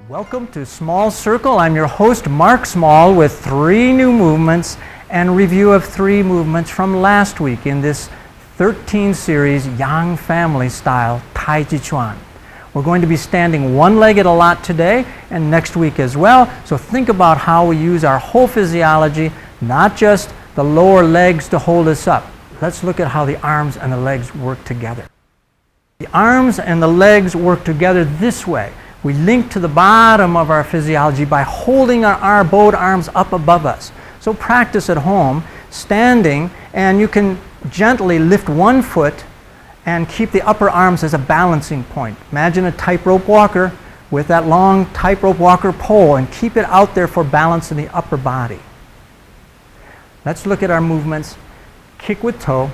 Welcome to Small Circle. I'm your host, Mark Small, with 3 new movements and review of 3 movements from last week in this 13 series Yang Family Style Tai Chi Chuan. We're going to be standing one-legged a lot today and next week as well. So think about how we use our whole physiology, not just the lower legs to hold us up. Let's look at how the arms and the legs work together. The arms and the legs work together this way. We link to the bottom of our physiology by holding our both arms up above us. So practice at home, standing, and you can gently lift one foot and keep the upper arms as a balancing point. Imagine a tightrope walker with that long tightrope walker pole and keep it out there for balance in the upper body. Let's look at our movements. Kick with toe,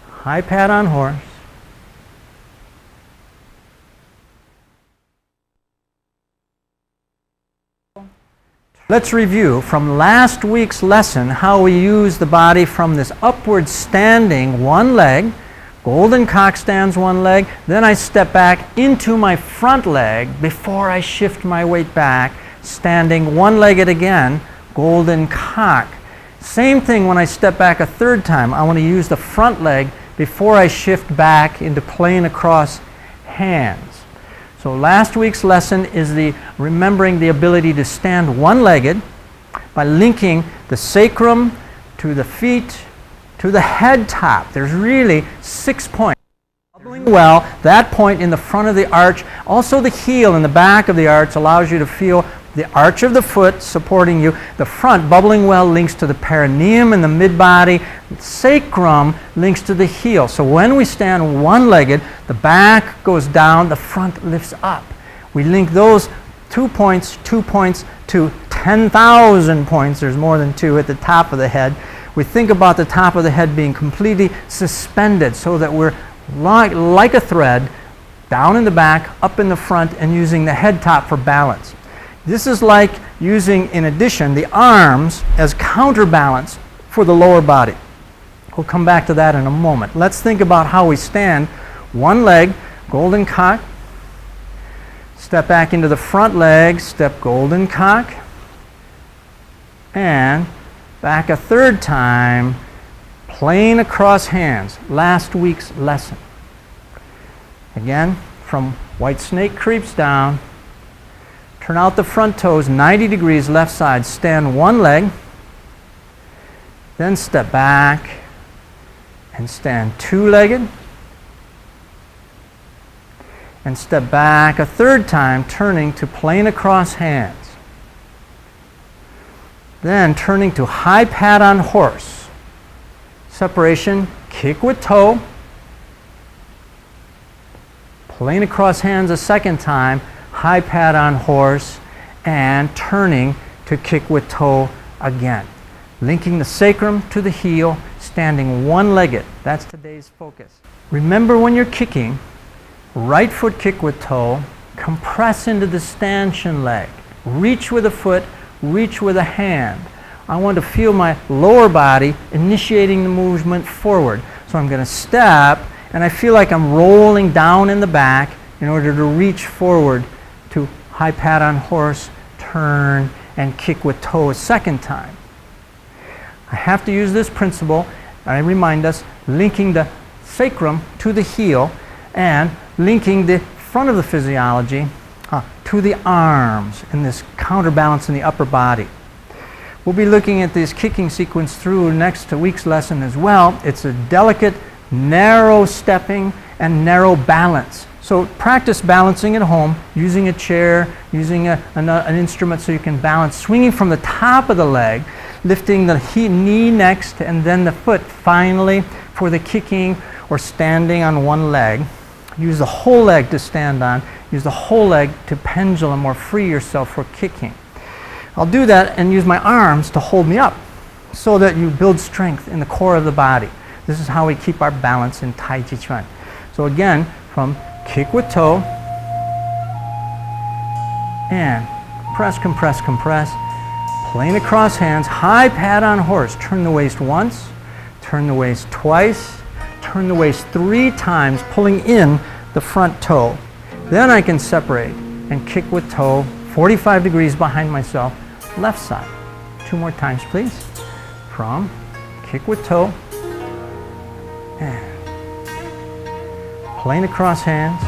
high pat on horse, let's review from last week's lesson how we use the body from this upward standing one leg. Golden cock stands one leg. Then I step back into my front leg before I shift my weight back, standing one-legged again, golden cock. Same thing when I step back a third time. I want to use the front leg before I shift back into plane across hands. So last week's lesson is remembering the ability to stand one-legged by linking the sacrum to the feet to the head top. There's really 6 points. Bubbling well, that point in the front of the arch, also the heel in the back of the arch allows you to feel the arch of the foot supporting you. The front, bubbling well, links to the perineum and the mid-body. Sacrum links to the heel. So when we stand one-legged, the back goes down, the front lifts up. We link those 2 points to 10,000 points. There's more than 2 at the top of the head. We think about the top of the head being completely suspended so that we're like a thread, down in the back, up in the front, and using the head top for balance. This is like using, in addition, the arms as counterbalance for the lower body. We'll come back to that in a moment. Let's think about how we stand. One leg, golden cock. Step back into the front leg, step golden cock. And back a third time, plane across hands. Last week's lesson. Again, from white snake creeps down. Turn out the front toes 90 degrees left side. Stand one leg. Then step back and stand two-legged. And step back a third time, turning to plane across hands. Then turning to high pat on horse. Separation, kick with toe. Plane across hands a second time. High pat on horse, and turning to kick with toe again. Linking the sacrum to the heel, standing one-legged. That's today's focus. Remember when you're kicking, right foot kick with toe, compress into the stanchion leg. Reach with a foot, reach with a hand. I want to feel my lower body initiating the movement forward. So I'm going to step, and I feel like I'm rolling down in the back in order to reach forward to high pat on horse, turn, and kick with toe a second time. I have to use this principle, I remind us, linking the sacrum to the heel and linking the front of the physiology to the arms in this counterbalance in the upper body. We'll be looking at this kicking sequence through next week's lesson as well. It's a delicate, narrow stepping and narrow balance. So practice balancing at home, using a chair, using an instrument so you can balance, swinging from the top of the leg, lifting the knee next, and then the foot finally for the kicking or standing on one leg. Use the whole leg to stand on. Use the whole leg to pendulum or free yourself for kicking. I'll do that and use my arms to hold me up so that you build strength in the core of the body. This is how we keep our balance in Tai Chi Chuan. So again, from kick with toe, and compress, plane across hands, high pat on horse. Turn the waist once, turn the waist twice, turn the waist 3 times, pulling in the front toe. Then I can separate and kick with toe 45 degrees behind myself, left side. 2 more times, please. From kick with toe and plane across hands,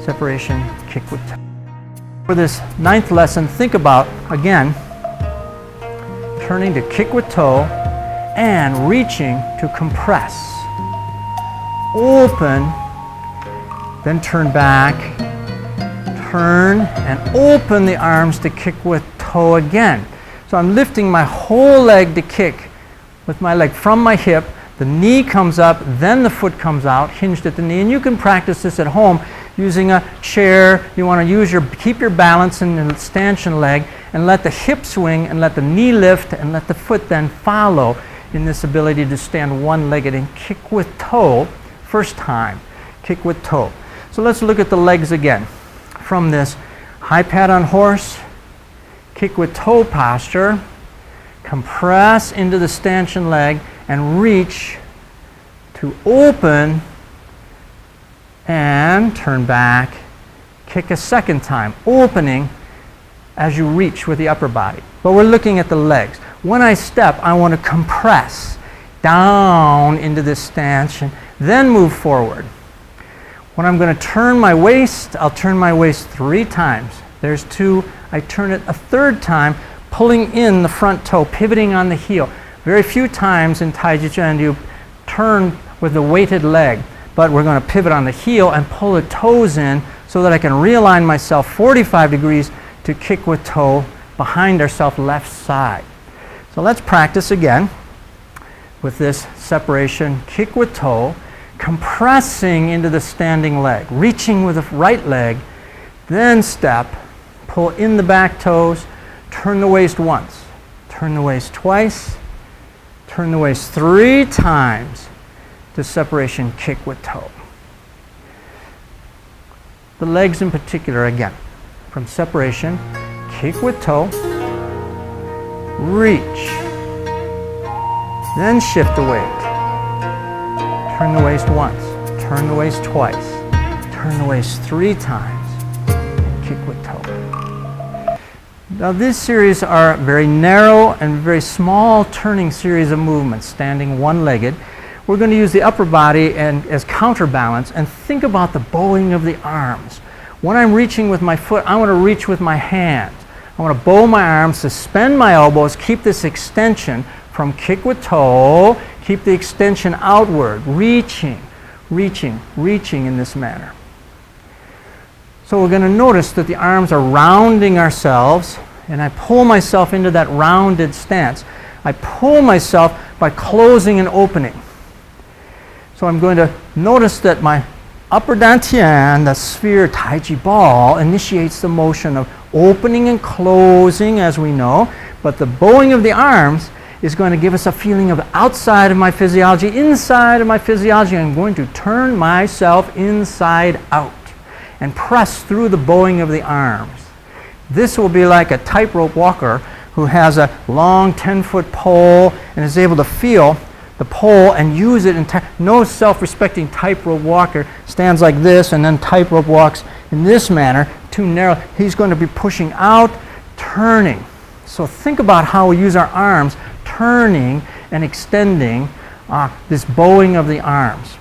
separation, kick with toe. For this 9th lesson, think about, again, turning to kick with toe and reaching to compress. Open, then turn back, turn and open the arms to kick with toe again. So I'm lifting my whole leg to kick with my leg from my hip. The knee comes up, then the foot comes out, hinged at the knee. And you can practice this at home using a chair. You want to keep your balance in the stanchion leg and let the hip swing and let the knee lift and let the foot then follow in this ability to stand one-legged and kick with toe. First time, kick with toe. So let's look at the legs again. From this high pad on horse, kick with toe posture, compress into the stanchion leg and reach to open and turn back, kick a second time, opening as you reach with the upper body. But we're looking at the legs. When I step, I want to compress down into this stanchion, then move forward. When I'm going to turn my waist, I'll turn my waist 3 times. There's 2. I turn it a 3rd time, pulling in the front toe, pivoting on the heel. Very few times in Tai Chi Chuan do you turn with the weighted leg, but we're going to pivot on the heel and pull the toes in so that I can realign myself 45 degrees to kick with toe behind ourselves left side. So let's practice again with this separation, kick with toe, compressing into the standing leg, reaching with the right leg, then step, pull in the back toes, turn the waist once, turn the waist twice, turn the waist 3 times to separation, kick with toe. The legs in particular again, from separation, kick with toe, reach, then shift the weight. Turn the waist once, turn the waist twice, turn the waist 3 times, and kick with toe. Now this series are very narrow and very small turning series of movements, standing one-legged. We're going to use the upper body as counterbalance and think about the bowing of the arms. When I'm reaching with my foot, I want to reach with my hands. I want to bow my arms, suspend my elbows, keep this extension from kick with toe, keep the extension outward, reaching in this manner. So we're going to notice that the arms are rounding ourselves, and I pull myself into that rounded stance. I pull myself by closing and opening. So I'm going to notice that my upper dantian, the sphere Tai Chi ball, initiates the motion of opening and closing, as we know, but the bowing of the arms is going to give us a feeling of outside of my physiology, inside of my physiology. I'm going to turn myself inside out and press through the bowing of the arms. This will be like a tightrope walker who has a long 10-foot pole and is able to feel the pole and use it. No self-respecting tightrope walker stands like this and then tightrope walks in this manner, too narrow. He's going to be pushing out, turning. So think about how we use our arms, turning and extending this bowing of the arms.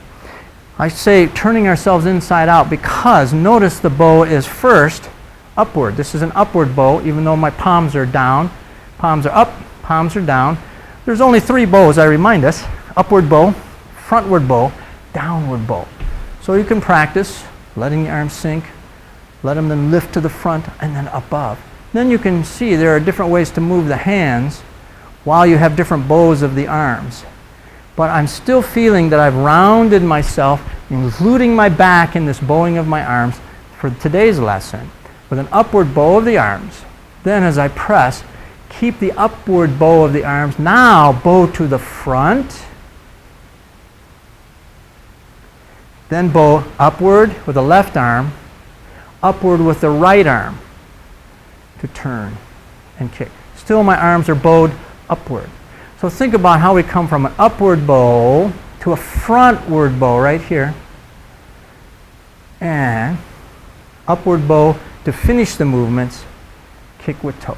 I say turning ourselves inside out because notice the bow is first upward. This is an upward bow, even though my palms are down. Palms are up, palms are down. There's only 3 bows, I remind us. Upward bow, frontward bow, downward bow. So you can practice letting the arms sink, let them then lift to the front and then above. Then you can see there are different ways to move the hands while you have different bows of the arms. But I'm still feeling that I've rounded myself, including my back in this bowing of my arms for today's lesson with an upward bow of the arms. Then as I press, keep the upward bow of the arms. Now bow to the front. Then bow upward with the left arm, upward with the right arm to turn and kick. Still my arms are bowed upward. So think about how we come from an upward bow to a frontward bow right here, and upward bow to finish the movements, kick with toe.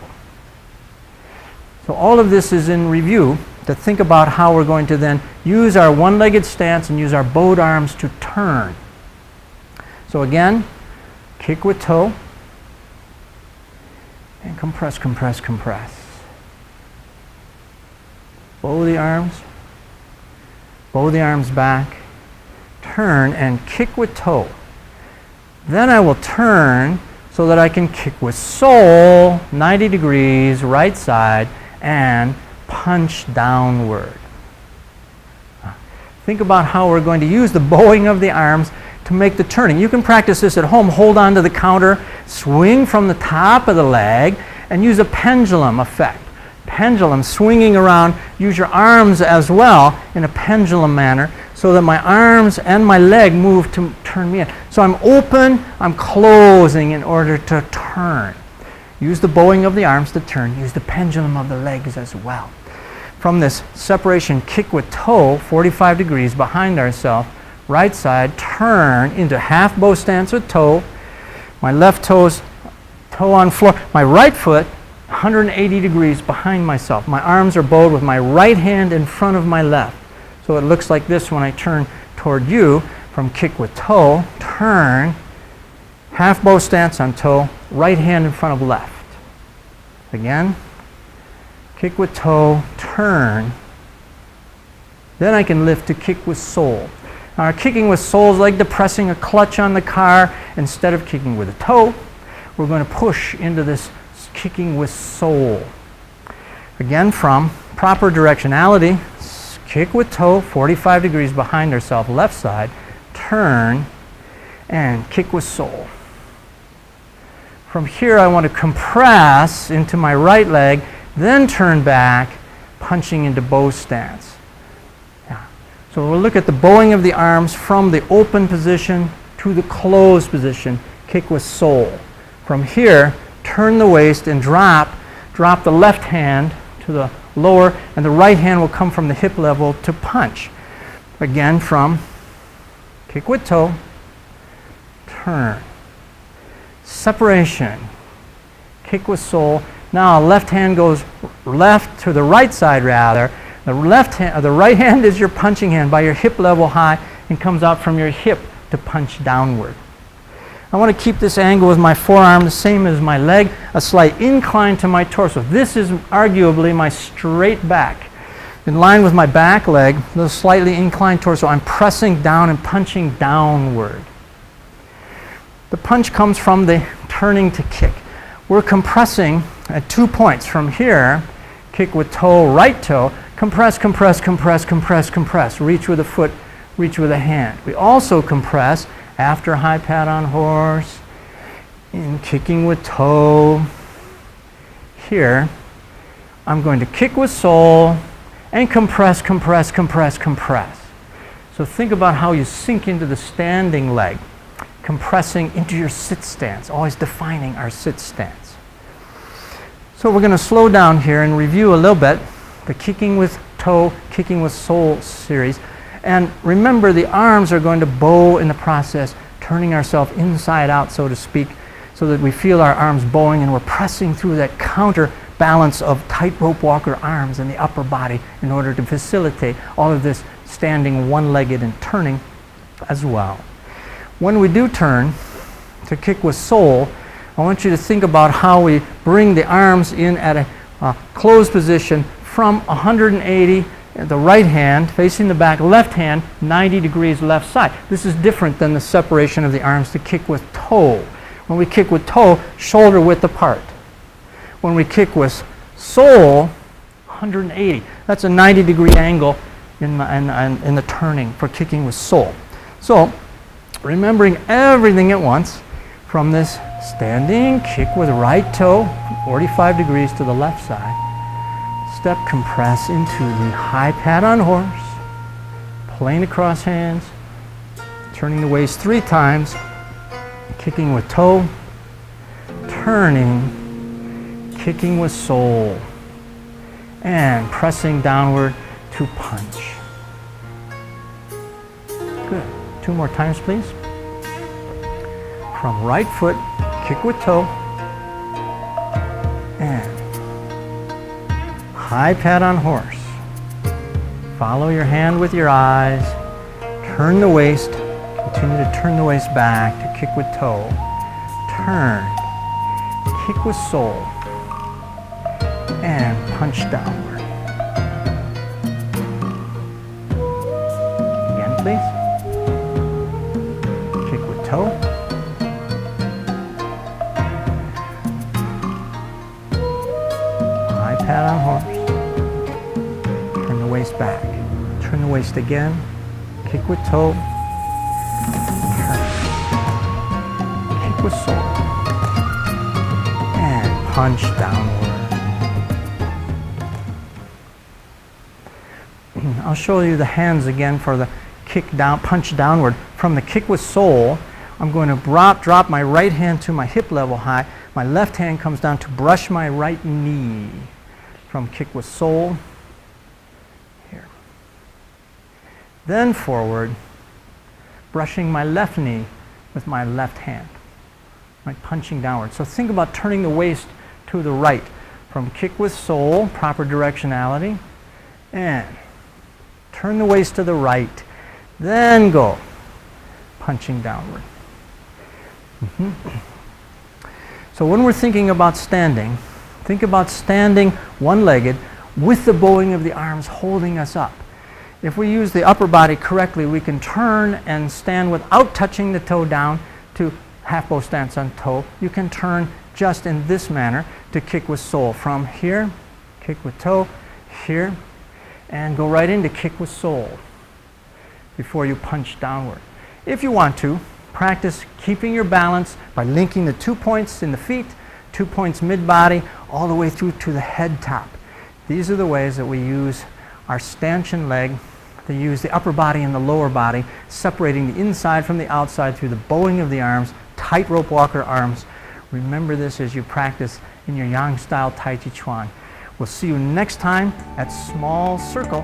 So all of this is in review to think about how we're going to then use our one-legged stance and use our bowed arms to turn. So again, kick with toe, and compress, compress, compress. Bow the arms back, turn and kick with toe. Then I will turn so that I can kick with sole, 90 degrees, right side, and punch downward. Think about how we're going to use the bowing of the arms to make the turning. You can practice this at home. Hold on to the counter, swing from the top of the leg, and use a pendulum effect. Pendulum, swinging around. Use your arms as well in a pendulum manner so that my arms and my leg move to turn me in. So I'm open, I'm closing in order to turn. Use the bowing of the arms to turn. Use the pendulum of the legs as well. From this separation, kick with toe, 45 degrees behind ourselves, right side, turn into half bow stance with toe. My left toe on floor. My right foot, 180 degrees behind myself. My arms are bowed with my right hand in front of my left. So it looks like this when I turn toward you from kick with toe, turn, half bow stance on toe, right hand in front of left. Again, kick with toe, turn. Then I can lift to kick with sole. Now our kicking with sole is like depressing a clutch on the car. Instead of kicking with a toe, we're going to push into this kicking with sole. Again, from proper directionality, kick with toe, 45 degrees behind ourselves, left side, turn, and kick with sole. From here, I want to compress into my right leg, then turn back, punching into bow stance. So we'll look at the bowing of the arms from the open position to the closed position, kick with sole. From here, turn the waist and drop the left hand to the lower, and the right hand will come from the hip level to punch. Again, from kick with toe, turn. Separation, kick with sole. Now left hand goes left to the right side rather. The right hand is your punching hand by your hip level high and comes out from your hip to punch downward. I want to keep this angle with my forearm the same as my leg, a slight incline to my torso. This is arguably my straight back. In line with my back leg, the slightly inclined torso, I'm pressing down and punching downward. The punch comes from the turning to kick. We're compressing at 2 points. From here, kick with toe, right toe, compress, compress, compress, compress, compress. Reach with a foot, reach with a hand. We also compress after high pat on horse, in kicking with toe. Here, I'm going to kick with sole and compress, compress, compress, compress. So think about how you sink into the standing leg, compressing into your sit stance, always defining our sit stance. So we're going to slow down here and review a little bit the kicking with toe, kicking with sole series. And remember, the arms are going to bow in the process, turning ourselves inside out, so to speak, so that we feel our arms bowing and we're pressing through that counterbalance of tightrope walker arms in the upper body in order to facilitate all of this standing one-legged and turning as well. When we do turn to kick with sole, I want you to think about how we bring the arms in at a closed position from 180, the right hand facing the back, left hand 90 degrees left side. This is different than the separation of the arms to kick with toe. When we kick with toe, shoulder width apart. When we kick with sole, 180. That's a 90-degree angle in the turning for kicking with sole. So, remembering everything at once, from this standing kick with right toe, 45 degrees to the left side, step compress into the high pat on horse, plane across hands, turning the waist 3 times, kicking with toe, turning, kicking with sole, and pressing downward to punch. Good. 2 more times, please. From right foot, kick with toe, and high pat on horse. Follow your hand with your eyes. Turn the waist. Continue to turn the waist back to kick with toe. Turn. Kick with sole. And punch downward. Again, please. Kick with toe. High pat on horse. Turn the waist back. Turn the waist again. Kick with toe. Turn. Kick with sole. And punch downward. I'll show you the hands again for the kick down, punch downward. From the kick with sole, I'm going to drop my right hand to my hip level high. My left hand comes down to brush my right knee. From kick with sole, here. Then forward, brushing my left knee with my left hand. Right, punching downward. So think about turning the waist to the right. From kick with sole, proper directionality, and turn the waist to the right. Then go, punching downward. So when we're thinking about standing, think about standing one-legged with the bowing of the arms holding us up. If we use the upper body correctly, we can turn and stand without touching the toe down to half bow stance on toe. You can turn just in this manner to kick with sole. From here, kick with toe, here, and go right into kick with sole before you punch downward. If you want to, practice keeping your balance by linking the 2 points in the feet, 2 points mid-body, all the way through to the head top. These are the ways that we use our stanchion leg to use the upper body and the lower body, separating the inside from the outside through the bowing of the arms, tightrope walker arms. Remember this as you practice in your Yang style Tai Chi Chuan. We'll see you next time at Small Circle.